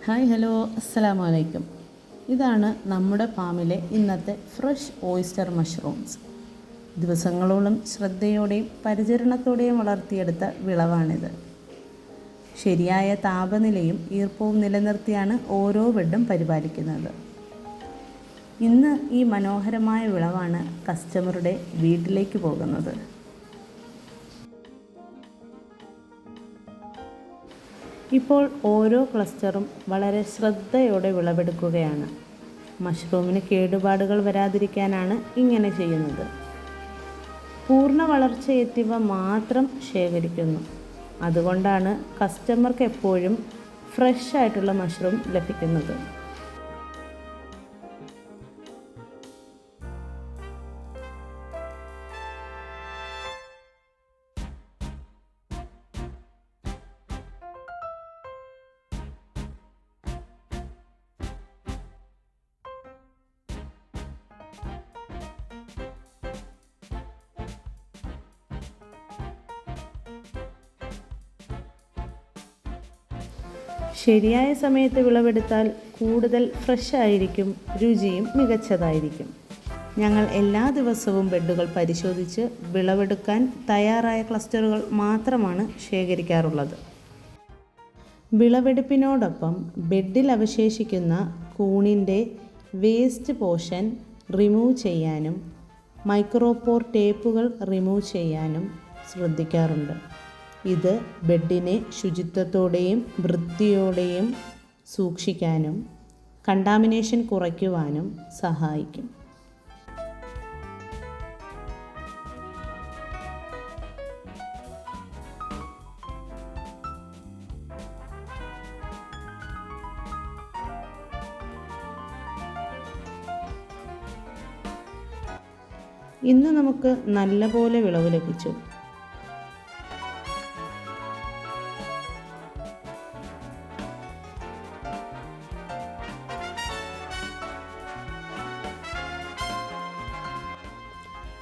Hi hello അസ്സലാമു അലൈക്കും. ഇതാണ് നമ്മുടെ ഫാമിലെ ഇന്നത്തെ ഫ്രഷ് ഓയിസ്റ്റർ മഷ്റൂംസ്. ദിവസങ്ങളോളം ശ്രദ്ധയോടെയും പരിചരണത്തോടെയും വളർത്തിയെടുത്ത വിളവാണിത്. ശരിയായ താപനിലയും ഈർപ്പവും നിലനിർത്തിയാണ് ഓരോ ബെഡും പരിപാലിക്കുന്നത്. ഇന്ന് ഈ മനോഹരമായ വിളവാണ് കസ്റ്റമറുടെ വീട്ടിലേക്ക് പോകുന്നത്. ഇപ്പോൾ ഓരോ ക്ലസ്റ്ററും വളരെ ശ്രദ്ധയോടെ വിളവെടുക്കുകയാണ്. മഷ്റൂമിന് കേടുപാടുകൾ വരാതിരിക്കാനാണ് ഇങ്ങനെ ചെയ്യുന്നത്. പൂർണ്ണ വളർച്ചയെത്തിയവ മാത്രം ശേഖരിക്കുന്നു. അതുകൊണ്ടാണ് കസ്റ്റമർക്ക് എപ്പോഴും ഫ്രഷ് ആയിട്ടുള്ള മഷ്റൂം ലഭിക്കുന്നത്. ശരിയായ സമയത്ത് വിളവെടുത്താൽ കൂടുതൽ ഫ്രഷ് ആയിരിക്കും, രുചിയും മികച്ചതായിരിക്കും. ഞങ്ങൾ എല്ലാ ദിവസവും ബെഡുകൾ പരിശോധിച്ച് വിളവെടുക്കാൻ തയ്യാറായ ക്ലസ്റ്ററുകൾ മാത്രമാണ് ശേഖരിക്കാറുള്ളത്. വിളവെടുപ്പിനോടൊപ്പം ബെഡിൽ അവശേഷിക്കുന്ന കൂണിൻ്റെ വേസ്റ്റ് പോർഷൻ റിമൂവ് ചെയ്യാനും മൈക്രോപോർ ടേപ്പുകൾ റിമൂവ് ചെയ്യാനും ശ്രദ്ധിക്കാറുണ്ട്. ഇത് ബെഡിനെ ശുചിത്വത്തോടെയും വൃത്തിയോടെയും സൂക്ഷിക്കാനും കണ്ടാമിനേഷൻ കുറയ്ക്കുവാനും സഹായിക്കും. ഇന്ന് നമുക്ക് നല്ലപോലെ വിളവ് ലഭിച്ചു.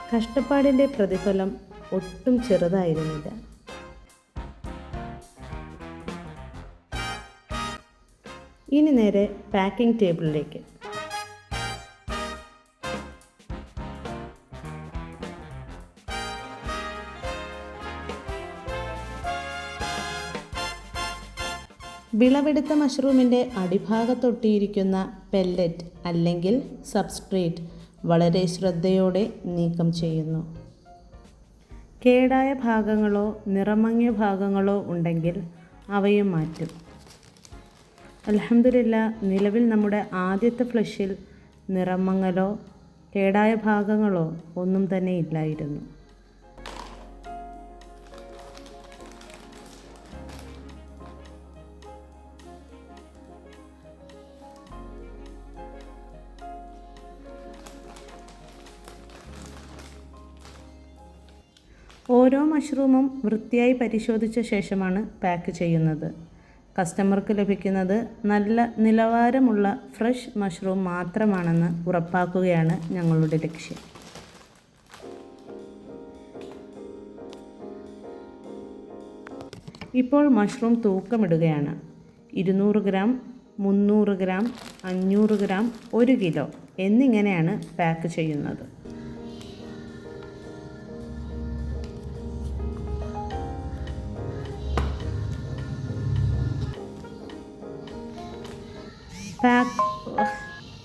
കഷ്ടപ്പാടിൻ്റെ പ്രതിഫലം ഒട്ടും ചെറുതായിരുന്നില്ല. ഇനി നേരെ പാക്കിംഗ് ടേബിളിലേക്ക്. വിളവെടുത്ത മഷ്റൂമിൻ്റെ അടിഭാഗത്തൊട്ടിയിരിക്കുന്ന പെല്ലറ്റ് അല്ലെങ്കിൽ സബ്സ്ട്രേറ്റ് വളരെ ശ്രദ്ധയോടെ നീക്കം ചെയ്യുന്നു. കേടായ ഭാഗങ്ങളോ നിറമങ്ങിയ ഭാഗങ്ങളോ ഉണ്ടെങ്കിൽ അവയും മാറ്റും. അൽഹംദുലില്ലാ, നിലവിൽ നമ്മുടെ ആദ്യത്തെ ഫ്ലഷിൽ നിറമങ്ങലോ കേടായ ഭാഗങ്ങളോ ഒന്നും തന്നെ ഇല്ലായിരുന്നു. ഓരോ മഷ്റൂമും വൃത്തിയായി പരിശോധിച്ച ശേഷമാണ് പാക്ക് ചെയ്യുന്നത്. കസ്റ്റമർക്ക് ലഭിക്കുന്നത് നല്ല നിലവാരമുള്ള ഫ്രഷ് മഷ്റൂം മാത്രമാണെന്ന് ഉറപ്പാക്കുകയാണ് ഞങ്ങളുടെ ലക്ഷ്യം. ഇപ്പോൾ മഷ്റൂം തൂക്കമിടുകയാണ്. 200 ഗ്രാം, 300 ഗ്രാം, 500 ഗ്രാം, 1 കിലോ എന്നിങ്ങനെയാണ് പാക്ക് ചെയ്യുന്നത്.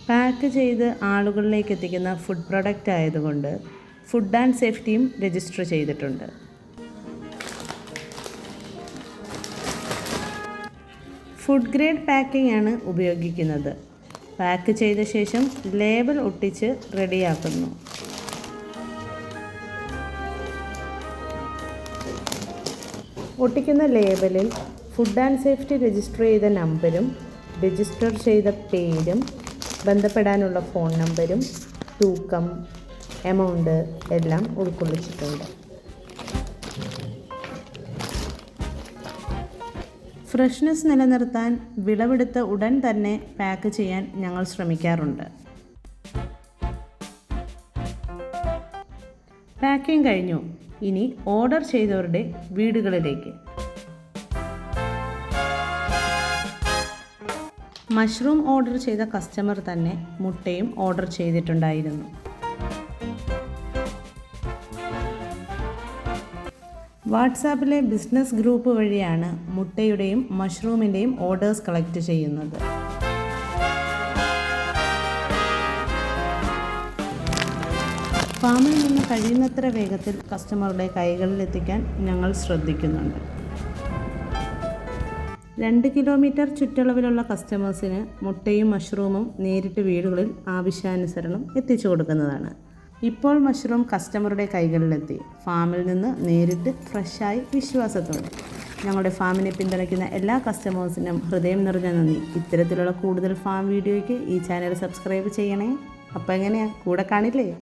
പാക്ക് ചെയ്ത് ആളുകളിലേക്ക് എത്തിക്കുന്ന ഫുഡ് പ്രൊഡക്റ്റ് ആയതുകൊണ്ട് ഫുഡ് ആൻഡ് സേഫ്റ്റിയും രജിസ്റ്റർ ചെയ്തിട്ടുണ്ട്. ഫുഡ് ഗ്രേഡ് പാക്കിംഗ് ആണ് ഉപയോഗിക്കുന്നത്. പാക്ക് ചെയ്ത ശേഷം ലേബൽ ഒട്ടിച്ച് റെഡിയാക്കുന്നു. ഒട്ടിക്കുന്ന ലേബലിൽ ഫുഡ് ആൻഡ് സേഫ്റ്റി രജിസ്റ്റർ ചെയ്ത നമ്പരും രജിസ്റ്റർ ചെയ്ത പേരും ബന്ധപ്പെടാനുള്ള ഫോൺ നമ്പരും തൂക്കം, എമൗണ്ട് എല്ലാം ഉൾക്കൊള്ളിച്ചിട്ടുണ്ട്. ഫ്രഷ്നെസ് നിലനിർത്താൻ വിളവെടുത്ത ഉടൻ തന്നെ പാക്ക് ചെയ്യാൻ ഞങ്ങൾ ശ്രമിക്കാറുണ്ട്. പാക്കിംഗ് കഴിഞ്ഞു. ഇനി ഓർഡർ ചെയ്തവരുടെ വീടുകളിലേക്ക്. മഷ്റൂം ഓർഡർ ചെയ്ത കസ്റ്റമർ തന്നെ മുട്ടയും ഓർഡർ ചെയ്തിട്ടുണ്ടായിരുന്നു. വാട്സാപ്പിലെ ബിസിനസ് ഗ്രൂപ്പ് വഴിയാണ് മുട്ടയുടെയും മഷ്റൂമിൻ്റെയും ഓർഡേഴ്സ് കളക്ട് ചെയ്യുന്നത്. ഫാമിൽ നിന്ന് കഴിയുന്നത്ര വേഗത്തിൽ കസ്റ്റമറുടെ കൈകളിലെത്തിക്കാൻ ഞങ്ങൾ ശ്രദ്ധിക്കുന്നുണ്ട്. 2 കിലോമീറ്റർ ചുറ്റളവിലുള്ള കസ്റ്റമേഴ്സിന് മുട്ടയും മഷ്റൂമും നേരിട്ട് വീടുകളിൽ ആവശ്യാനുസരണം എത്തിച്ചു കൊടുക്കുന്നതാണ്. ഇപ്പോൾ മഷ്റൂം കസ്റ്റമറുടെ കൈകളിലെത്തി. ഫാമിൽ നിന്ന് നേരിട്ട് ഫ്രഷായി വിശ്വാസത്തോടെ. ഞങ്ങളുടെ ഫാമിനെ പിന്തുണയ്ക്കുന്ന എല്ലാ കസ്റ്റമേഴ്സിനും ഹൃദയം നിറഞ്ഞ നന്ദി. ഇത്തരത്തിലുള്ള കൂടുതൽ ഫാം വീഡിയോയ്ക്ക് ഈ ചാനൽ സബ്സ്ക്രൈബ് ചെയ്യണേ. അപ്പോൾ എങ്ങനെയാണ്, കൂടെ കാണില്ലേ?